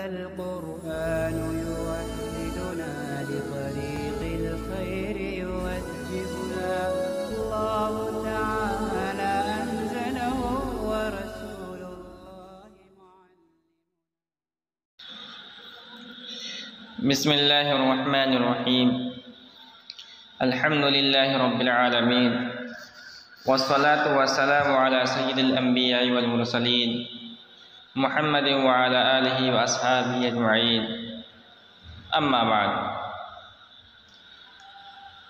القرآن يوحدنا لطريق الخير يوجهنا الله تعالى أنزله ورسول الله بسم الله الرحمن الرحيم. الحمد لله رب العالمين، والصلاة والسلام على سيد الأنبياء والمرسلين محمد وعلى آلہ وأصحابہ اجمعین. اما بعد.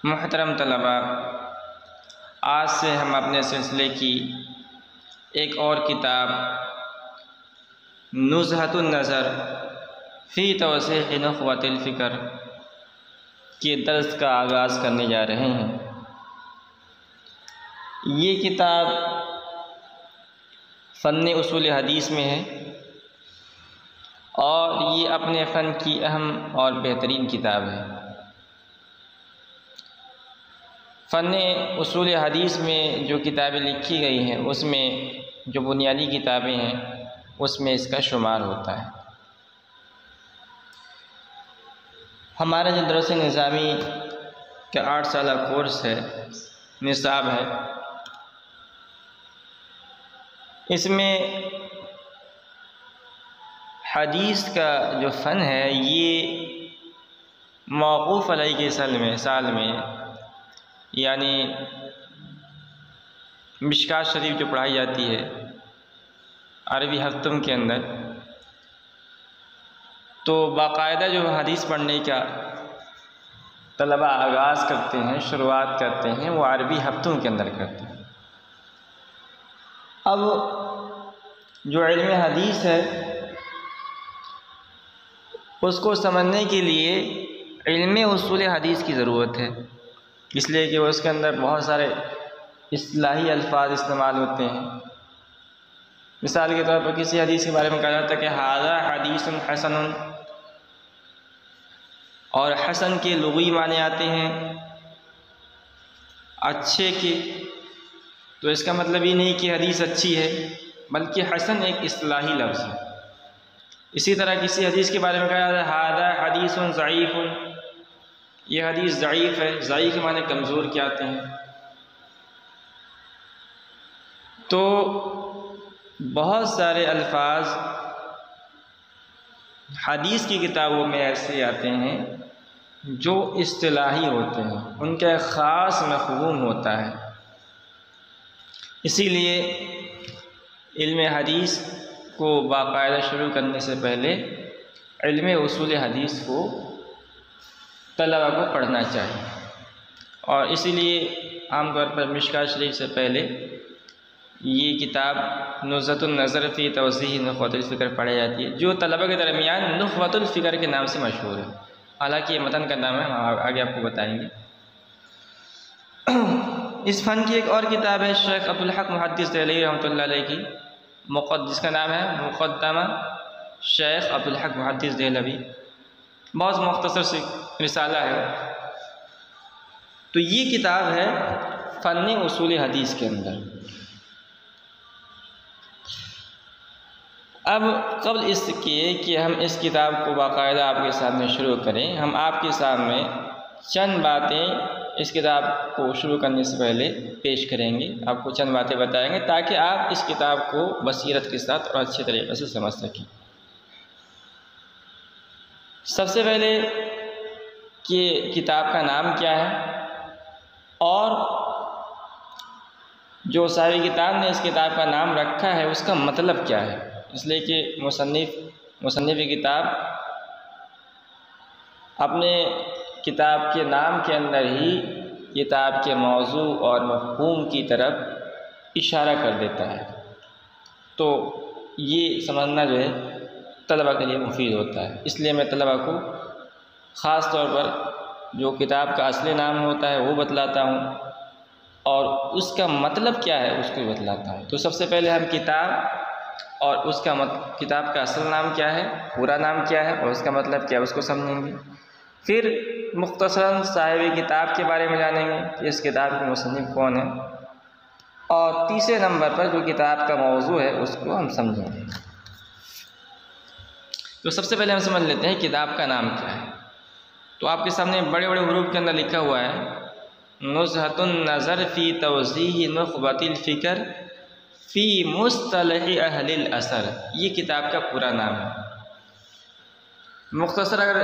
محترم طلباء، آج سے ہم اپنے سلسلے کی ایک اور کتاب نزہۃ النظر فی توضیح نخوۃ الفکر کے درس کا آغاز کرنے جا رہے ہیں. یہ کتاب فن اصول حدیث میں ہے اور یہ اپنے فن کی اہم اور بہترین کتاب ہے. فن اصول حدیث میں جو کتابیں لکھی گئی ہیں اس میں جو بنیادی کتابیں ہیں اس میں اس کا شمار ہوتا ہے. ہمارا جو درس نظامی کا 8 سالہ کورس ہے، نصاب ہے، اس میں حدیث کا جو فن ہے یہ موقوف علیہ کے سال میں یعنی مشکات شریف جو پڑھائی جاتی ہے عربی ہفتم کے اندر، تو باقاعدہ جو حدیث پڑھنے کا طلبہ آغاز کرتے ہیں، شروعات کرتے ہیں، وہ عربی ہفتوں کے اندر کرتے ہیں. اب جو علم حدیث ہے اس کو سمجھنے کے لیے علم اصول حدیث کی ضرورت ہے، اس لیے کہ اس کے اندر بہت سارے اصطلاحی الفاظ استعمال ہوتے ہیں. مثال کے طور پر کسی حدیث کے بارے میں کہا جاتا ہے کہ ھذا حدیث حسن، اور حسن کے لغوی معنی آتے ہیں اچھے کے، تو اس کا مطلب یہ نہیں کہ حدیث اچھی ہے، بلکہ حسن ایک اصطلاحی لفظ ہے. اسی طرح کسی حدیث کے بارے میں کہا جاتا ہے ھذا حدیث ضعیف، یہ حدیث ضعیف ہے. ضعیف کے معنی کمزور کے آتے ہیں. تو بہت سارے الفاظ حدیث کی کتابوں میں ایسے آتے ہیں جو اصطلاحی ہوتے ہیں، ان کا ایک خاص مفہوم ہوتا ہے. اسی لیے علم حدیث کو باقاعدہ شروع کرنے سے پہلے علم اصول حدیث کو طلبہ کو پڑھنا چاہیے. اور اسی لیے عام طور پر مشکات شریف سے پہلے یہ کتاب نزہۃ النظر فی توضیح نخوۃ الفکر پڑھی جاتی ہے، جو طلبہ کے درمیان نخوۃ الفکر کے نام سے مشہور ہے. حالانکہ یہ متن کا نام ہے، ہم آگے آپ کو بتائیں گے. اس فن کی ایک اور کتاب ہے شیخ عبدالحق محدث دہلوی رحمۃ اللہ علیہ کی، جس کا نام ہے مقدمہ شیخ عبدالحق محدث دہلوی. بہت مختصر سی رسالہ ہے. تو یہ کتاب ہے فن اصول حدیث کے اندر. اب قبل اس کے کہ ہم اس کتاب کو باقاعدہ آپ کے سامنے شروع کریں، ہم آپ کے سامنے چند باتیں اس کتاب کو شروع کرنے سے پہلے پیش کریں گے. آپ کو چند باتیں بتائیں گے تاکہ آپ اس کتاب کو بصیرت کے ساتھ اور اچھے طریقے سے سمجھ سکیں. سب سے پہلے کہ کتاب کا نام کیا ہے اور جو صاحب کتاب نے اس کتاب کا نام رکھا ہے اس کا مطلب کیا ہے. اس لیے کہ مصنف کتاب اپنے کتاب کے نام کے اندر ہی کتاب کے موضوع اور مفہوم کی طرف اشارہ کر دیتا ہے. تو یہ سمجھنا جو ہے طلبہ کے لیے مفید ہوتا ہے. اس لیے میں طلبہ کو خاص طور پر جو کتاب کا اصلی نام ہوتا ہے وہ بتلاتا ہوں اور اس کا مطلب کیا ہے اس کو بھی بتلاتا ہوں. تو سب سے پہلے ہم کتاب اور اس کا کتاب کا اصل نام کیا ہے، پورا نام کیا ہے اور اس کا مطلب کیا ہے اس کو سمجھیں گے. پھر مختصراً صاحب کتاب کے بارے میں جانیں گے کہ اس کتاب کے مصنف کون ہے، اور تیسرے نمبر پر جو کتاب کا موضوع ہے اس کو ہم سمجھیں گے. تو سب سے پہلے ہم سمجھ لیتے ہیں کتاب کا نام کیا ہے. تو آپ کے سامنے بڑے بڑے حروف کے اندر لکھا ہوا ہے نزہۃ النظر فی توضیح نخبۃ الفکر فی مصطلح اہل الاثر. یہ کتاب کا پورا نام ہے. مختصر اگر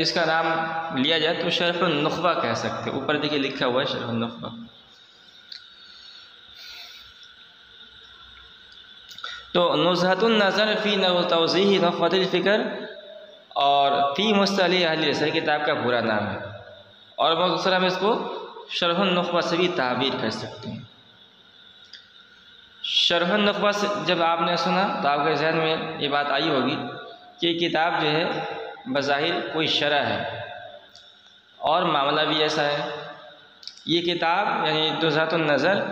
اس کا نام لیا جائے تو شرح النخبہ کہہ سکتے. اوپر دیکھیے لکھا ہوا ہے شرح النخبہ. تو نزہۃ النظر فی توضیح نخبۃ الفکر اور فی مصطلح اہل الاثر کتاب کا پورا نام ہے. اور مختصر ہم اس کو شرح النخبہ سے بھی تعبیر کر سکتے ہیں. شرح النخبہ سے جب آپ نے سنا تو آپ کے ذہن میں یہ بات آئی ہوگی کہ یہ کتاب جو ہے بظاہر کوئی شرح ہے اور معاملہ بھی ایسا ہے. یہ کتاب یعنی نزہۃ النظر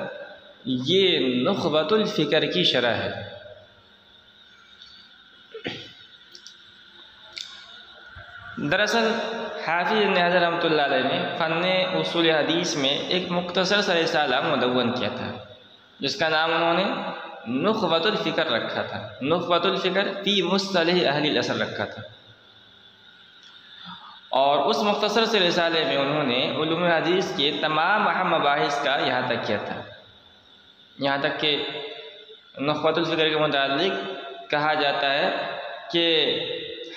یہ نخبۃ الفکر کی شرح ہے. دراصل حافظ ابن حجر رحمۃ اللہ علیہ نے فن اصول حدیث میں ایک مختصر سا رسالہ مدون کیا تھا جس کا نام انہوں نے نخبۃ الفکر رکھا تھا. نخبۃ الفکر فی مصطلح اہل الاثر رکھا تھا. اور اس مختصر سے رسالے میں انہوں نے علوم حدیث کے تمام اہم مباحث کا یہاں تک کیا تھا. یہاں تک کہ نخبۃ الفکر کے متعلق کہا جاتا ہے کہ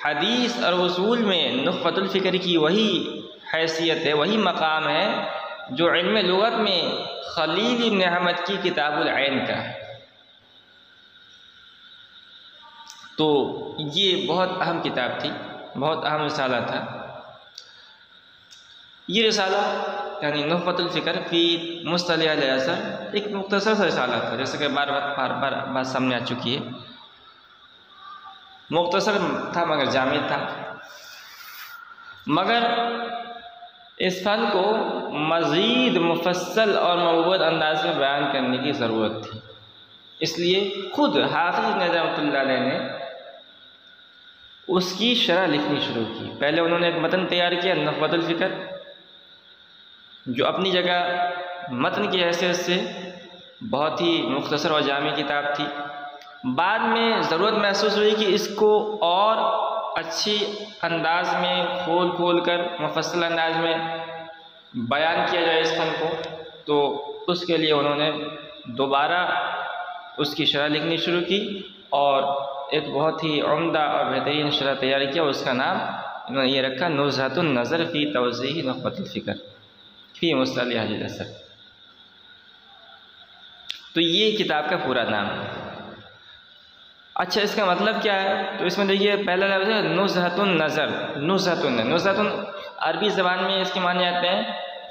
حدیث اور اصول میں نخبۃ الفکر کی وہی حیثیت ہے, وہی مقام ہے جو علم لغت میں خلیل ابن احمد کی کتاب العین کا ہے. تو یہ بہت اہم کتاب تھی, بہت اہم رسالہ تھا. یہ رسالہ یعنی نخبۃ الفکر فی مصطلح اہل الاثر ایک مختصر سا رسالہ تھا, جیسے کہ بار بار بات سامنے آ چکی ہے. مختصر تھا مگر جامع تھا. مگر اس فن کو مزید مفصل اور مبوّب انداز میں بیان کرنے کی ضرورت تھی. اس لیے خود حافظ ابن حجر رحمۃ اللہ علیہ نے اس کی شرح لکھنی شروع کی. پہلے انہوں نے ایک متن تیار کیا نخبۃ الفکر, جو اپنی جگہ متن کی حیثیت سے بہت ہی مختصر اور جامع کتاب تھی. بعد میں ضرورت محسوس ہوئی کہ اس کو اور اچھی انداز میں کھول کر مفصل انداز میں بیان کیا جائے اس فن کو. تو اس کے لیے انہوں نے دوبارہ اس کی شرح لکھنی شروع کی اور ایک بہت ہی عمدہ اور بہترین شرح تیار کیا. اس کا نام انہوں نے یہ رکھا نزہۃ النظر فی توضیح نخبۃ الفکر فی مصطلح اہل الاثر. تو یہ کتاب کا پورا نام ہے. اچھا اس کا مطلب کیا ہے؟ تو اس میں دیکھیے پہلا لفظ ہے نزہۃ النظر. نزہۃ عربی زبان میں اس کے معنی آتے ہیں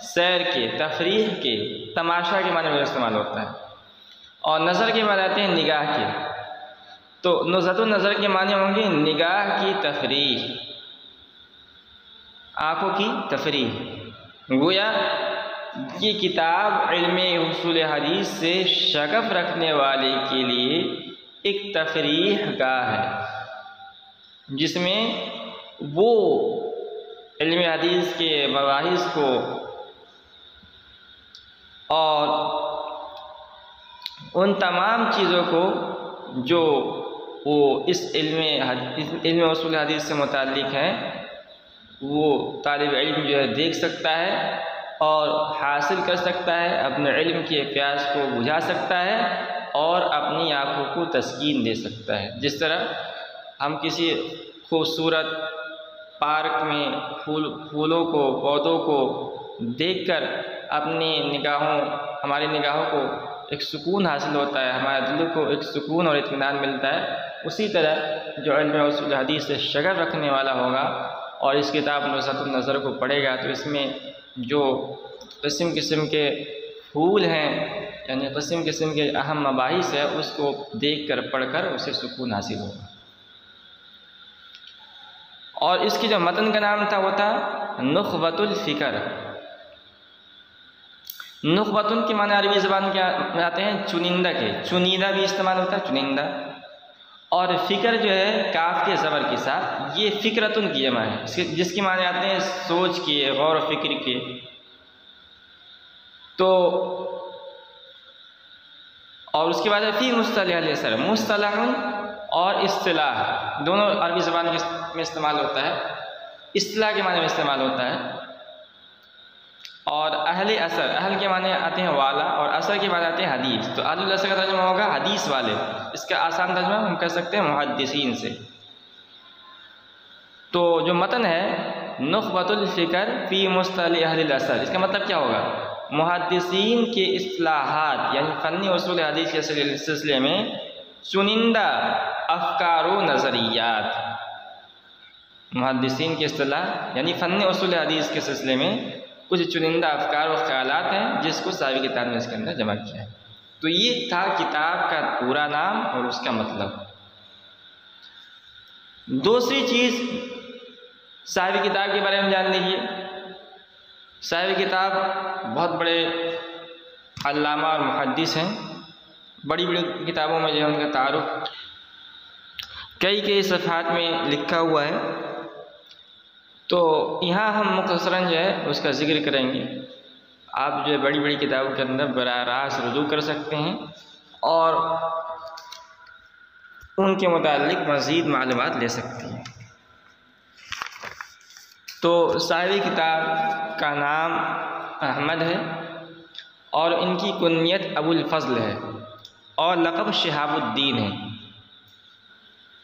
سیر کے, تفریح کے, تماشا کے معنی میں استعمال ہوتا ہے. اور نظر کے معنی آتے ہیں نگاہ کے. تو نزہۃ النظر کے معنی ہوں گے نگاہ کی تفریح, آنکھوں کی تفریح. گویا یہ کتاب علم اصول حدیث سے شغف رکھنے والے کے لیے ایک تفریح گاہ ہے جس میں وہ علم حدیث کے مباحث کو اور ان تمام چیزوں کو جو وہ اس علم اصول حدیث سے متعلق ہیں وہ طالب علم جو ہے دیکھ سکتا ہے اور حاصل کر سکتا ہے, اپنے علم کی پیاس کو بجھا سکتا ہے اور اپنی آنکھوں کو تسکین دے سکتا ہے. جس طرح ہم کسی خوبصورت پارک میں پھولوں کو, پودوں کو دیکھ کر ہماری نگاہوں کو ایک سکون حاصل ہوتا ہے, ہمارے دل کو ایک سکون اور اطمینان ملتا ہے. اسی طرح جو علم اصول حدیث سے شغف رکھنے والا ہوگا اور اس کتاب نزہۃ النظر کو پڑھے گا تو اس میں جو قسم کے پھول ہیں یعنی قسم کے اہم مباحث ہے اس کو دیکھ کر پڑھ کر اسے سکون حاصل ہوگا. اور اس کی جو متن کا نام تھا وہ تھا نخبۃ الفکر. نخبۃ کے معنی عربی زبان کے آتے ہیں چنندہ کے, چنیدہ بھی استعمال ہوتا ہے چنندہ. اور فکر جو ہے کاف کے زبر کے ساتھ یہ فکرتن کی جمع ہے جس کے معنی آتے ہیں سوچ کے, غور و فکر کے. تو اور اس کے بعد فی مصطلح اہل الاثر, مصطلح اور اصطلاح دونوں عربی زبان میں استعمال ہوتا ہے، اصطلاح کے معنی میں استعمال ہوتا ہے، اور اہل اثر، اہل کے معنی آتے ہیں والا اور اثر کے معنی آتے ہیں حدیث، تو اہل الاثر کا ترجمہ ہوگا حدیث والے، اس کا آسان ترجمہ ہم کر سکتے ہیں محدثین سے۔ تو جو متن ہے نخبۃ الفکر فی مصطلح اہل الاثر، اس کا مطلب کیا ہوگا؟ محدثین کے اصطلاحات یعنی فنی اصول حدیث کے سلسلے میں چنندہ افکار و نظریات، محدثین کے اصطلاح یعنی فنی اصول حدیث کے سلسلے میں کچھ چنندہ افکار و خیالات ہیں جس کو صاحب کتاب نے اس کے اندر جمع کیا ہے۔ تو یہ تھا کتاب کا پورا نام اور اس کا مطلب۔ دوسری چیز صاحب کتاب کے بارے میں جان لیجیے۔ صاحب کتاب بہت بڑے علامہ اور محدث ہیں، بڑی بڑی کتابوں میں جو ہے ان کا تعارف کئی صفحات میں لکھا ہوا ہے، تو یہاں ہم مختصراً جو ہے اس کا ذکر کریں گے۔ آپ جو ہے بڑی بڑی کتابوں کے اندر براہ راست رجوع کر سکتے ہیں اور ان کے متعلق مزید معلومات لے سکتے ہیں۔ تو صاحب کتاب کا نام احمد ہے اور ان کی کنیت ابو الفضل ہے اور لقب شہاب الدین ہے۔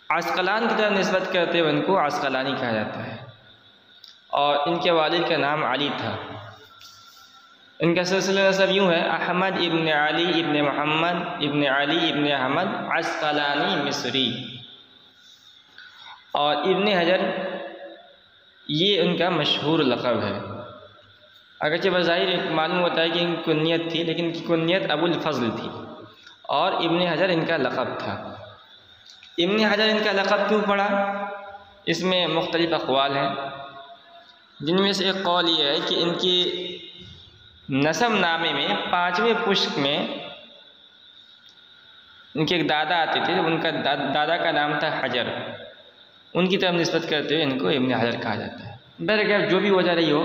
عسقلان کی طرف نسبت کرتے ہوئے ان کو عسقلانی کہا جاتا ہے، اور ان کے والد کا نام علی تھا۔ ان کا سلسلہ نسب یوں ہے: احمد ابن علی ابن محمد ابن علی ابن احمد عسقلانی مصری، اور ابن حجر یہ ان کا مشہور لقب ہے۔ اگرچہ بظاہر معلوم ہوتا ہے کہ ان کی کنیت تھی، لیکن ان کی کنیت ابو الفضل تھی اور ابن حجر ان کا لقب تھا۔ ابن حجر ان کا لقب کیوں پڑا؟ اس میں مختلف اقوال ہیں، جن میں سے ایک قول یہ ہے کہ ان کی نسب نامے میں 5ویں پشت میں ان کے ایک دادا آتے تھے، ان کا دادا کا نام تھا حجر، ان کی طرف نسبت کرتے ہوئے ان کو ابن حجر کہا جاتا ہے۔ بہرکیف جو بھی وجہ رہی ہو،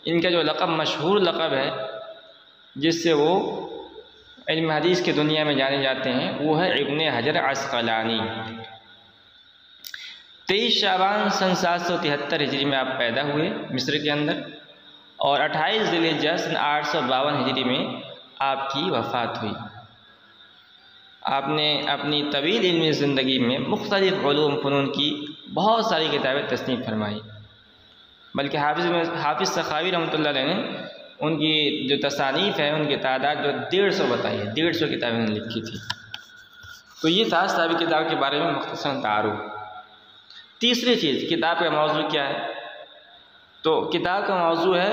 ان کا جو لقب مشہور لقب ہے جس سے وہ علم حدیث کی دنیا میں جانے جاتے ہیں، وہ ہے ابن حجر عسقلانی۔ 23 شعبان سن 773 ہجری میں آپ پیدا ہوئے مصر کے اندر، اور 28 ذی الحجہ سن 852 ہجری میں آپ کی وفات ہوئی۔ آپ نے اپنی طویل علمی زندگی میں مختلف علوم فنون کی بہت ساری کتابیں تصنیف فرمائی، بلکہ حافظ سخاوی رحمۃ اللہ علیہ نے ان کی جو تصانیف ہیں ان کی تعداد جو 150 بتائی ہے، 150 کتابیں لکھی تھی۔ تو یہ تھا صاحب کتاب کے بارے میں مختصر تعارف۔ تیسری چیز، کتاب کا موضوع کیا ہے؟ تو کتاب کا موضوع ہے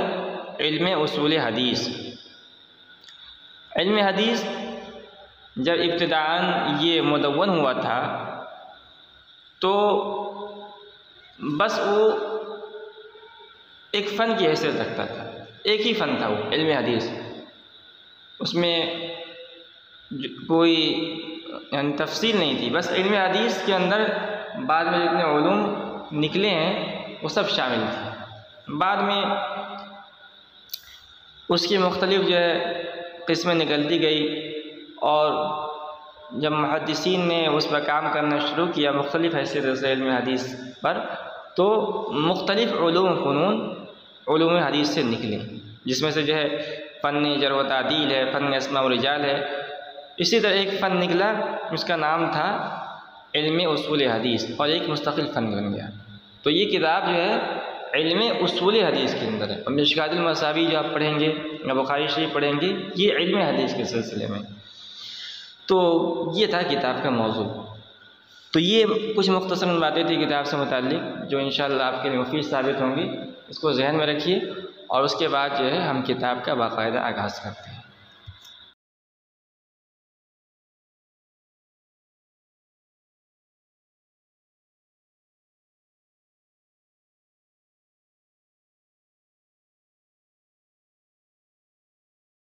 علم اصول حدیث۔ علم حدیث جب ابتداءً یہ مدون ہوا تھا تو بس وہ ایک فن کی حیثیت رکھتا تھا، ایک ہی فن تھا وہ علم حدیث، اس میں کوئی یعنی تفصیل نہیں تھی، بس علم حدیث کے اندر بعد میں جتنے علوم نکلے ہیں وہ سب شامل تھے۔ بعد میں اس کی مختلف جو ہے قسمیں نکلتی گئی، اور جب محدثین نے اس پر کام کرنا شروع کیا مختلف حیثیت سے علم حدیث پر، تو مختلف علوم فنون علوم حدیث سے نکلے، جس میں سے جو ہے فن جرح و تعدیل ہے، فن اسماء و رجال ہے۔ اسی طرح ایک فن نکلا اس کا نام تھا علم اصول حدیث، اور ایک مستقل فن بن گیا۔ تو یہ کتاب جو ہے علم اصول حدیث کے اندر ہے، اور مشکات المصابیح جو آپ پڑھیں گے یا بخاری شریف پڑھیں گے، یہ علم حدیث کے سلسلے میں۔ تو یہ تھا کتاب کا موضوع۔ تو یہ کچھ مختصر باتیں تھیں کتاب سے متعلق جو انشاءاللہ آپ کے لیے مفید ثابت ہوں گی، اس کو ذہن میں رکھیے، اور اس کے بعد جو ہے ہم کتاب کا باقاعدہ آغاز کرتے ہیں۔